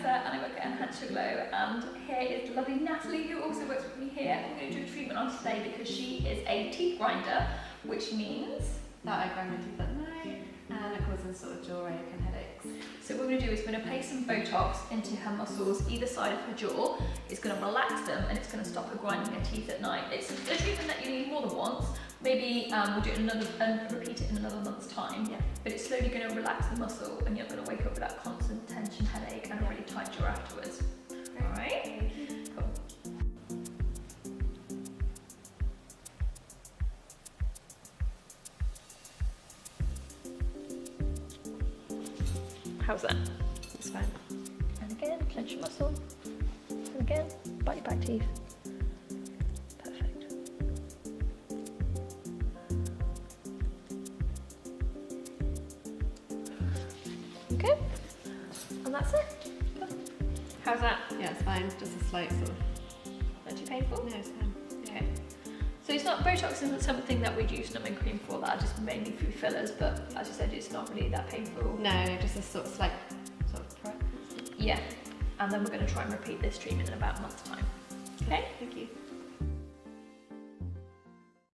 Vanessa and I work at Enhance Your Glow, and here is the lovely Natalie who also works with me here. I'm going to do a treatment on today because she is a teeth grinder, which means that I grind my teeth at night and it causes sort of jaw ache and headaches. So what we're going to do is we're going to place some Botox into her muscles either side of her jaw. It's going to relax them and it's going to stop her grinding her teeth at night. It's a treatment that you need more than once. Maybe we'll do it another and repeat it in another month's time. Yeah. But it's slowly going to relax the muscle and you're going to wake up with that constant tension, headache and a really tight jaw afterwards. All right? Cool. How's that? It's fine. And again, clench your muscle. And again, bite your back teeth. Perfect. Okay. And that's it. How's that? Yeah, it's fine. Just a slight sort of. Not too painful? No, it's fine. Okay. So it's not, Botox isn't something that we'd use numbing cream for, that are just mainly through fillers, but as you said, it's not really that painful. No, just a sort of slight sort of prick. Yeah. And then we're going to try and repeat this treatment in about a month's time. Okay? Thank you.